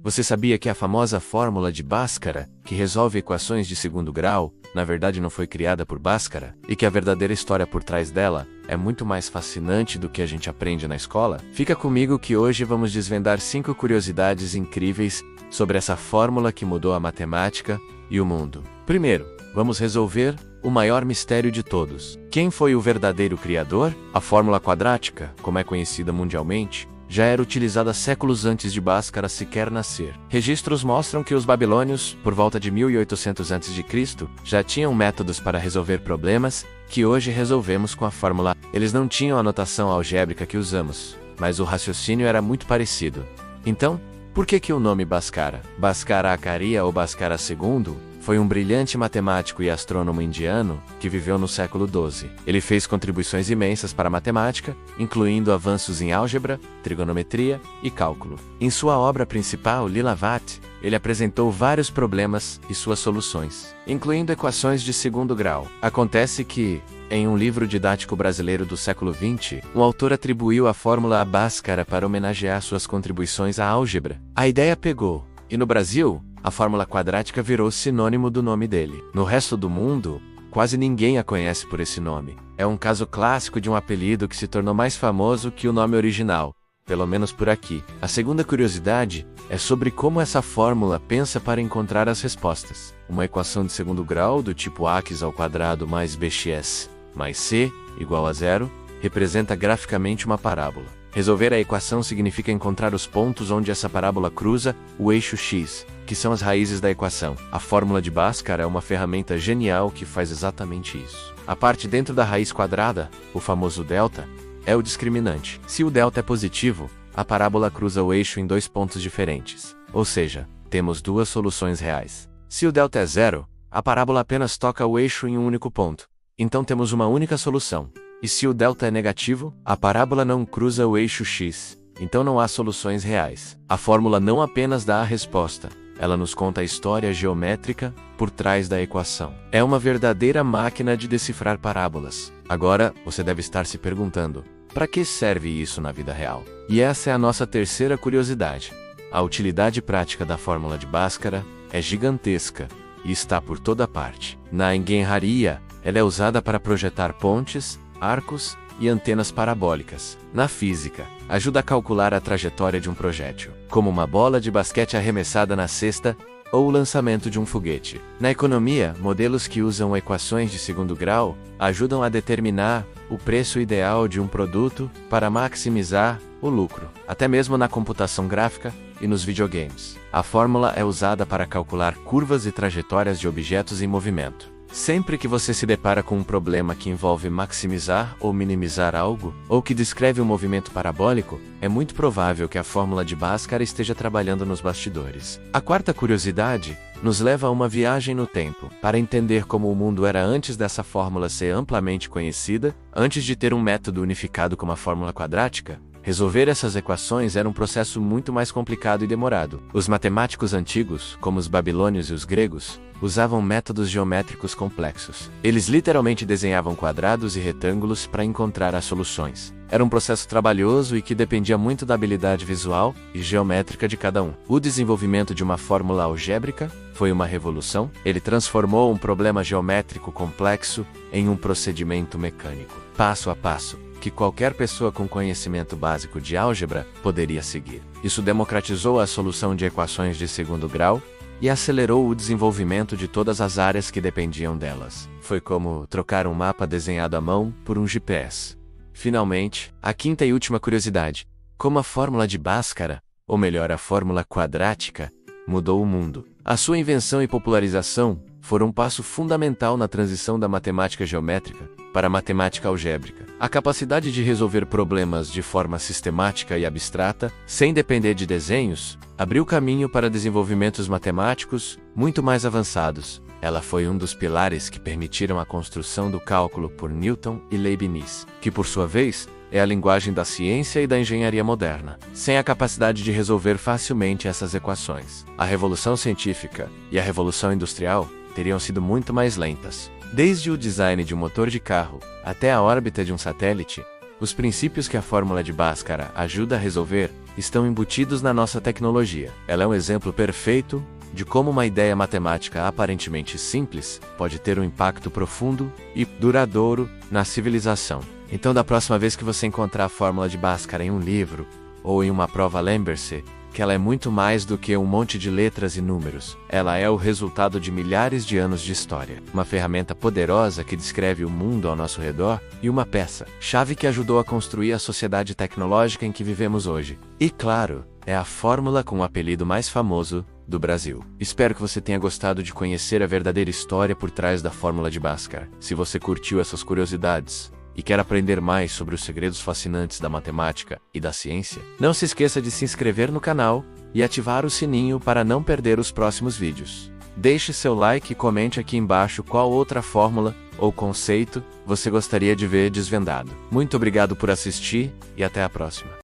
Você sabia que a famosa fórmula de Bhaskara, que resolve equações de segundo grau, na verdade não foi criada por Bhaskara, e que a verdadeira história por trás dela é muito mais fascinante do que a gente aprende na escola? Fica comigo que hoje vamos desvendar 5 curiosidades incríveis sobre essa fórmula que mudou a matemática e o mundo. Primeiro, vamos resolver o maior mistério de todos. Quem foi o verdadeiro criador? A fórmula quadrática, como é conhecida mundialmente, já era utilizada séculos antes de Bhaskara sequer nascer. Registros mostram que os babilônios, por volta de 1800 a.C., já tinham métodos para resolver problemas que hoje resolvemos com a fórmula. Eles não tinham a notação algébrica que usamos, mas o raciocínio era muito parecido. Então, por que o nome Bhaskara? Bhaskara Acharya ou Bhaskara II foi um brilhante matemático e astrônomo indiano que viveu no século XII. Ele fez contribuições imensas para a matemática, incluindo avanços em álgebra, trigonometria e cálculo. Em sua obra principal, Lilavati, ele apresentou vários problemas e suas soluções, incluindo equações de segundo grau. Acontece que, em um livro didático brasileiro do século XX, um autor atribuiu a fórmula a Bhaskara para homenagear suas contribuições à álgebra. A ideia pegou, e no Brasil, a fórmula quadrática virou sinônimo do nome dele. No resto do mundo, quase ninguém a conhece por esse nome. É um caso clássico de um apelido que se tornou mais famoso que o nome original, pelo menos por aqui. A segunda curiosidade é sobre como essa fórmula pensa para encontrar as respostas. Uma equação de segundo grau do tipo ax ao quadrado mais bx mais c igual a zero representa graficamente uma parábola. Resolver a equação significa encontrar os pontos onde essa parábola cruza o eixo x, que são as raízes da equação. A fórmula de Bhaskara é uma ferramenta genial que faz exatamente isso. A parte dentro da raiz quadrada, o famoso delta, é o discriminante. Se o delta é positivo, a parábola cruza o eixo em 2 pontos diferentes. Ou seja, temos 2 soluções reais. Se o delta é zero, a parábola apenas toca o eixo em um único ponto. Então temos uma única solução. E se o delta é negativo, a parábola não cruza o eixo x. Então não há soluções reais. A fórmula não apenas dá a resposta, ela nos conta a história geométrica por trás da equação. É uma verdadeira máquina de decifrar parábolas. Agora, você deve estar se perguntando, para que serve isso na vida real? E essa é a nossa terceira curiosidade. A utilidade prática da fórmula de Bhaskara é gigantesca e está por toda parte. Na engenharia, ela é usada para projetar pontes, arcos e antenas parabólicas. Na física, ajuda a calcular a trajetória de um projétil, como uma bola de basquete arremessada na cesta ou o lançamento de um foguete. Na economia, modelos que usam equações de segundo grau ajudam a determinar o preço ideal de um produto para maximizar o lucro. Até mesmo na computação gráfica e nos videogames, a fórmula é usada para calcular curvas e trajetórias de objetos em movimento. Sempre que você se depara com um problema que envolve maximizar ou minimizar algo, ou que descreve um movimento parabólico, é muito provável que a fórmula de Bhaskara esteja trabalhando nos bastidores. A quarta curiosidade nos leva a uma viagem no tempo, para entender como o mundo era antes dessa fórmula ser amplamente conhecida, antes de ter um método unificado como a fórmula quadrática. Resolver essas equações era um processo muito mais complicado e demorado. Os matemáticos antigos, como os babilônios e os gregos, usavam métodos geométricos complexos. Eles literalmente desenhavam quadrados e retângulos para encontrar as soluções. Era um processo trabalhoso e que dependia muito da habilidade visual e geométrica de cada um. O desenvolvimento de uma fórmula algébrica foi uma revolução. Ele transformou um problema geométrico complexo em um procedimento mecânico, passo a passo, que qualquer pessoa com conhecimento básico de álgebra poderia seguir. Isso democratizou a solução de equações de segundo grau e acelerou o desenvolvimento de todas as áreas que dependiam delas. Foi como trocar um mapa desenhado à mão por um GPS. Finalmente, a quinta e última curiosidade: como a fórmula de Bhaskara, ou melhor, a fórmula quadrática, mudou o mundo. A sua invenção e popularização foram um passo fundamental na transição da matemática geométrica para a matemática algébrica. A capacidade de resolver problemas de forma sistemática e abstrata, sem depender de desenhos, abriu caminho para desenvolvimentos matemáticos muito mais avançados. Ela foi um dos pilares que permitiram a construção do cálculo por Newton e Leibniz, que por sua vez é a linguagem da ciência e da engenharia moderna. Sem a capacidade de resolver facilmente essas equações, a revolução científica e a revolução industrial teriam sido muito mais lentas. Desde o design de um motor de carro até a órbita de um satélite, Os princípios que a fórmula de Bhaskara ajuda a resolver estão embutidos na nossa tecnologia. Ela é um exemplo perfeito de como uma ideia matemática aparentemente simples pode ter um impacto profundo e duradouro na civilização. Então, da próxima vez que você encontrar a fórmula de Bhaskara em um livro ou em uma prova, lembre-se que ela é muito mais do que um monte de letras e números. Ela é o resultado de milhares de anos de história. Uma ferramenta poderosa que descreve o mundo ao nosso redor e uma peça-chave que ajudou a construir a sociedade tecnológica em que vivemos hoje. E claro, é a fórmula com o apelido mais famoso do Brasil. Espero que você tenha gostado de conhecer a verdadeira história por trás da fórmula de Bhaskara. Se você curtiu essas curiosidades e quer aprender mais sobre os segredos fascinantes da matemática e da ciência, não se esqueça de se inscrever no canal e ativar o sininho para não perder os próximos vídeos. Deixe seu like e comente aqui embaixo qual outra fórmula ou conceito você gostaria de ver desvendado. Muito obrigado por assistir e até a próxima.